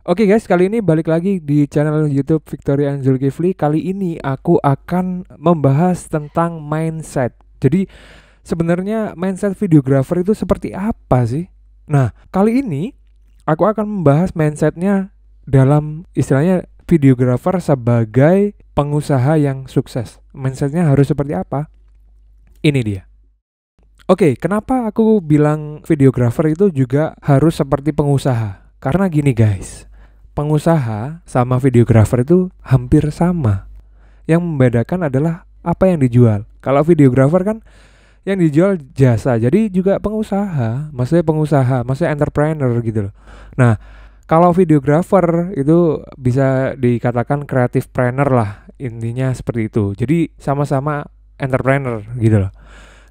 Oke guys, kali ini balik lagi di channel YouTube Victoria and Zulkifli. Kali ini aku akan membahas tentang mindset. Jadi sebenarnya mindset videographer itu seperti apa sih? Nah, kali ini aku akan membahas mindsetnya dalam istilahnya videographer sebagai pengusaha yang sukses. Mindsetnya harus seperti apa? Ini dia. Oke, kenapa aku bilang videographer itu juga harus seperti pengusaha? Karena gini guys, pengusaha sama videographer itu hampir sama. Yang membedakan adalah apa yang dijual. Kalau videographer kan yang dijual jasa, jadi juga maksudnya entrepreneur gitu loh. Nah, kalau videographer itu bisa dikatakan creative planner lah, intinya seperti itu. Jadi sama-sama entrepreneur gitu loh.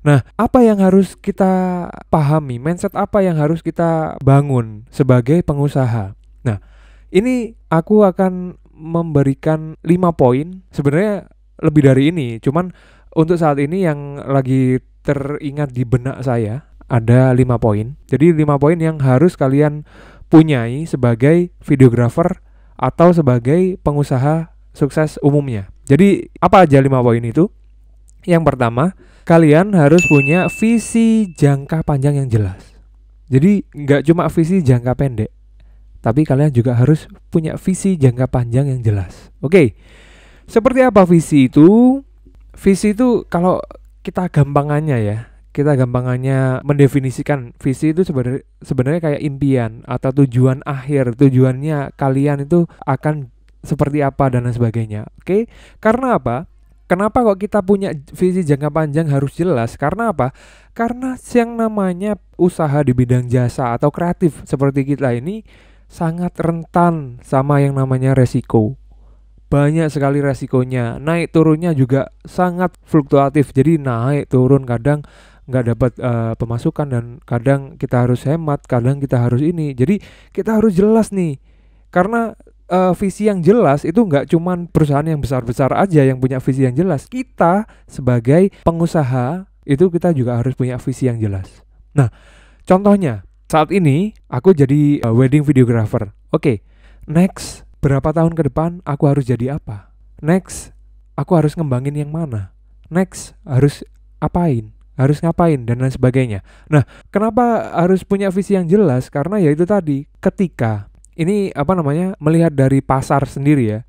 Nah, apa yang harus kita pahami? Mindset apa yang harus kita bangun sebagai pengusaha? Nah, ini aku akan memberikan 5 poin. Sebenarnya lebih dari ini, cuman untuk saat ini yang lagi teringat di benak saya ada 5 poin. Jadi 5 poin yang harus kalian punyai sebagai videographer atau sebagai pengusaha sukses umumnya. Jadi apa aja 5 poin itu? Yang pertama, kalian harus punya visi jangka panjang yang jelas. Jadi nggak cuma visi jangka pendek, tapi kalian juga harus punya visi jangka panjang yang jelas. Oke, seperti apa visi itu? Visi itu kalau kita gampangannya mendefinisikan visi itu sebenarnya kayak impian atau tujuan akhir, tujuannya kalian itu akan seperti apa dan lain sebagainya. Oke, karena apa? Kenapa kok kita punya visi jangka panjang harus jelas? Karena apa? Karena yang namanya usaha di bidang jasa atau kreatif seperti kita ini sangat rentan sama yang namanya resiko. Banyak sekali resikonya. Naik turunnya juga sangat fluktuatif. Jadi naik turun, kadang nggak dapat pemasukan, dan kadang kita harus hemat, kadang kita harus ini. Jadi kita harus jelas nih. Karena visi yang jelas itu nggak cuman perusahaan yang besar-besar aja yang punya visi yang jelas. Kita sebagai pengusaha itu kita juga harus punya visi yang jelas. Nah, contohnya saat ini aku jadi wedding videographer. Oke, next berapa tahun ke depan aku harus jadi apa? Next aku harus ngembangin yang mana? Next harus apain? Harus ngapain dan lain sebagainya. Nah, kenapa harus punya visi yang jelas? Karena ya itu tadi, ketika ini melihat dari pasar sendiri ya,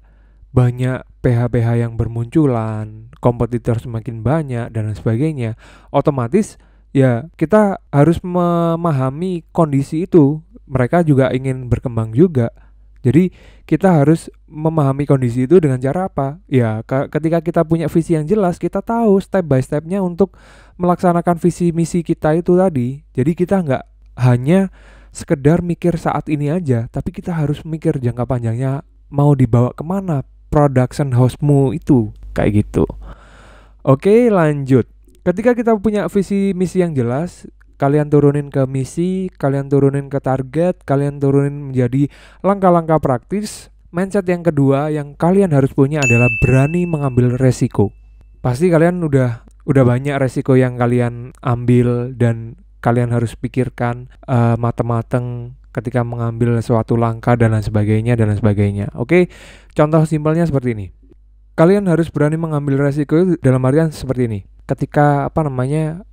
banyak PH-PH yang bermunculan, kompetitor semakin banyak dan lain sebagainya. Otomatis ya kita harus memahami kondisi itu. Mereka juga ingin berkembang juga. Jadi kita harus memahami kondisi itu dengan cara apa? Ya ketika kita punya visi yang jelas, kita tahu step by stepnya untuk melaksanakan visi misi kita itu tadi. Jadi kita nggak hanya sekedar mikir saat ini aja, tapi kita harus mikir jangka panjangnya mau dibawa kemana production house-mu itu, kayak gitu. Oke, lanjut. Ketika kita punya visi misi yang jelas, kalian turunin ke misi, kalian turunin ke target, kalian turunin menjadi langkah-langkah praktis. Mindset yang kedua yang kalian harus punya adalah berani mengambil resiko. Pasti kalian udah banyak resiko yang kalian ambil, dan kalian harus pikirkan matang-matang ketika mengambil suatu langkah dan lain sebagainya. Oke, contoh simpelnya seperti ini. Kalian harus berani mengambil resiko dalam artian seperti ini. Ketika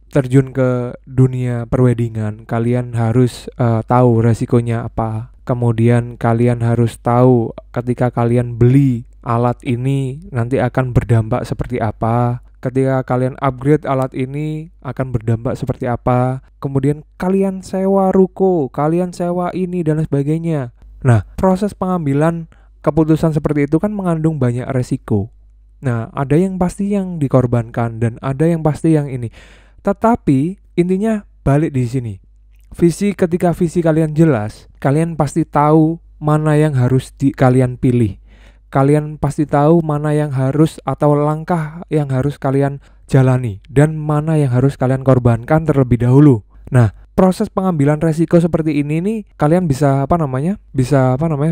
terjun ke dunia perweddingan, kalian harus tahu resikonya apa. Kemudian kalian harus tahu ketika kalian beli alat ini nanti akan berdampak seperti apa. Ketika kalian upgrade alat ini akan berdampak seperti apa. Kemudian kalian sewa ruko, kalian sewa ini dan sebagainya. Nah, proses pengambilan keputusan seperti itu kan mengandung banyak resiko. Nah, ada yang pasti yang dikorbankan dan ada yang pasti yang ini. Tetapi intinya balik di sini. Ketika visi kalian jelas, kalian pasti tahu mana yang harus kalian pilih. Kalian pasti tahu mana yang harus atau langkah yang harus kalian jalani dan mana yang harus kalian korbankan terlebih dahulu. Nah, proses pengambilan resiko seperti ini nih kalian bisa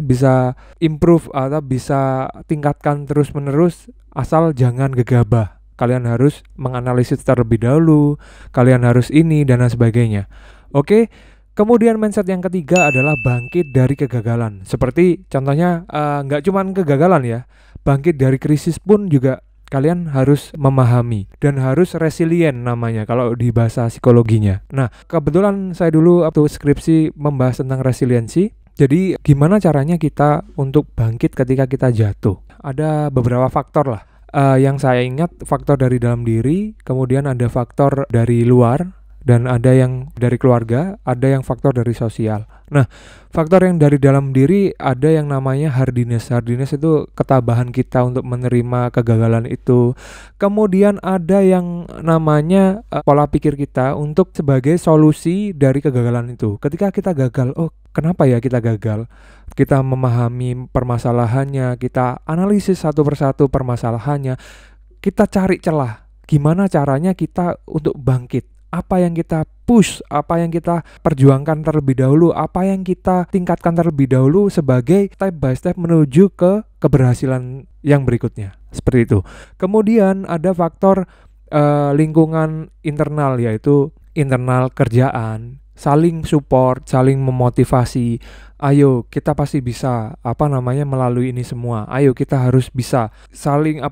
bisa improve atau bisa tingkatkan terus-menerus asal jangan gegabah. Kalian harus menganalisis terlebih dahulu, kalian harus ini dan lain sebagainya. Oke, Kemudian mindset yang ketiga adalah bangkit dari kegagalan. Seperti contohnya nggak cuma kegagalan ya, bangkit dari krisis pun juga kalian harus memahami dan harus resilient namanya kalau di bahasa psikologinya. Nah, kebetulan saya dulu waktu skripsi membahas tentang resiliensi. Jadi gimana caranya kita untuk bangkit ketika kita jatuh? Ada beberapa faktor lah. Yang saya ingat faktor dari dalam diri, kemudian ada faktor dari luar, dan ada yang dari keluarga, ada yang faktor dari sosial. Nah, faktor yang dari dalam diri ada yang namanya hardiness. Hardiness itu ketabahan kita untuk menerima kegagalan itu. Kemudian ada yang namanya pola pikir kita untuk sebagai solusi dari kegagalan itu. Ketika kita gagal, oh kenapa ya kita gagal? Kita memahami permasalahannya, kita analisis satu persatu permasalahannya, kita cari celah. Gimana caranya kita untuk bangkit? Apa yang kita push, apa yang kita perjuangkan terlebih dahulu, apa yang kita tingkatkan terlebih dahulu sebagai step by step menuju ke keberhasilan yang berikutnya. Seperti itu. Kemudian ada faktor lingkungan internal, yaitu internal kerjaan, saling support, saling memotivasi. Ayo kita pasti bisa melalui ini semua. Ayo kita harus bisa saling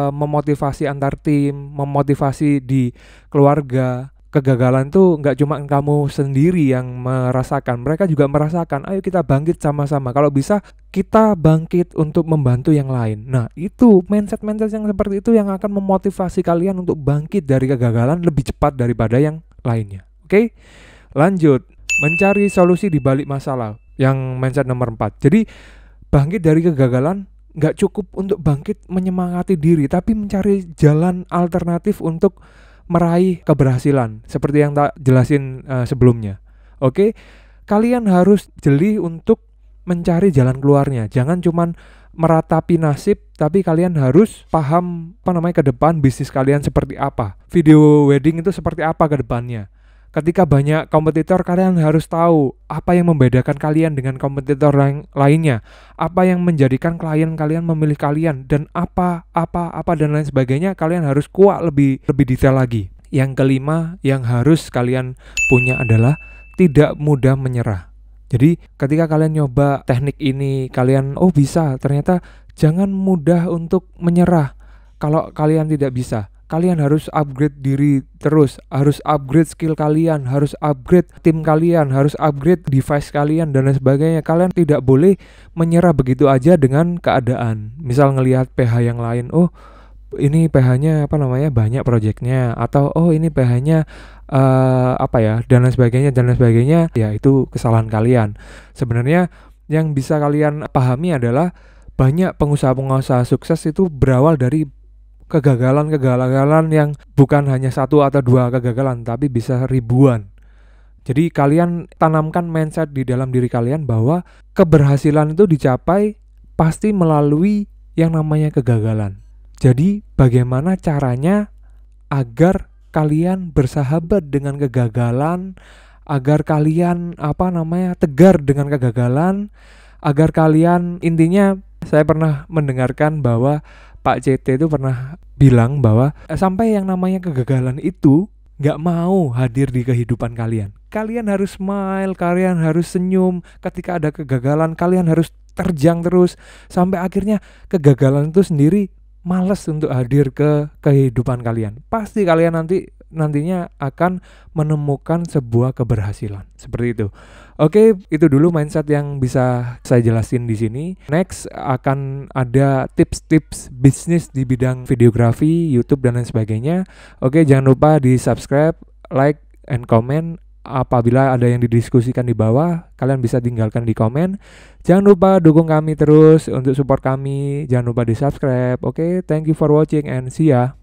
memotivasi antar tim, memotivasi di keluarga. Kegagalan tuh nggak cuma kamu sendiri yang merasakan, mereka juga merasakan. Ayo kita bangkit sama-sama. Kalau bisa kita bangkit untuk membantu yang lain. Nah, itu mindset-mindset yang seperti itu yang akan memotivasi kalian untuk bangkit dari kegagalan lebih cepat daripada yang lainnya. Oke? Lanjut, mencari solusi di balik masalah. Yang mindset nomor 4. Jadi, bangkit dari kegagalan nggak cukup untuk bangkit menyemangati diri, tapi mencari jalan alternatif untuk meraih keberhasilan seperti yang tak jelasin sebelumnya. Oke, kalian harus jeli untuk mencari jalan keluarnya. Jangan cuman meratapi nasib, tapi kalian harus paham ke depan bisnis kalian seperti apa. Video wedding itu seperti apa ke depannya. Ketika banyak kompetitor, kalian harus tahu apa yang membedakan kalian dengan kompetitor lainnya, apa yang menjadikan klien kalian memilih kalian, dan apa dan lain sebagainya. Kalian harus kuat lebih detail lagi. Yang kelima yang harus kalian punya adalah tidak mudah menyerah. Jadi ketika kalian nyoba teknik ini, kalian bisa, ternyata jangan mudah untuk menyerah. Kalau kalian tidak bisa, kalian harus upgrade diri terus, harus upgrade skill kalian, harus upgrade tim kalian, harus upgrade device kalian dan lain sebagainya. Kalian tidak boleh menyerah begitu aja dengan keadaan. Misal ngelihat PH yang lain, ini PH-nya banyak projectnya, atau ini PH-nya dan lain sebagainya. Ya itu kesalahan kalian. Sebenarnya yang bisa kalian pahami adalah banyak pengusaha-pengusaha sukses itu berawal dari kegagalan yang bukan hanya satu atau dua kegagalan, tapi bisa ribuan. Jadi kalian tanamkan mindset di dalam diri kalian bahwa keberhasilan itu dicapai pasti melalui yang namanya kegagalan. Jadi bagaimana caranya agar kalian bersahabat dengan kegagalan, agar kalian tegar dengan kegagalan, agar kalian intinya, saya pernah mendengarkan bahwa Pak CT itu pernah bilang bahwa sampai yang namanya kegagalan itu gak mau hadir di kehidupan kalian. Kalian harus smile, kalian harus senyum. Ketika ada kegagalan, kalian harus terjang terus. Sampai akhirnya kegagalan itu sendiri malas untuk hadir ke kehidupan kalian. Pasti kalian nantinya akan menemukan sebuah keberhasilan. Seperti itu. Oke, itu dulu mindset yang bisa saya jelasin di sini. Next akan ada tips-tips bisnis di bidang videografi, YouTube dan lain sebagainya. Oke, jangan lupa di subscribe, like, and comment. Apabila ada yang didiskusikan di bawah, kalian bisa tinggalkan di komen. Jangan lupa dukung kami terus untuk support kami. Jangan lupa di subscribe. Oke, thank you for watching and see ya.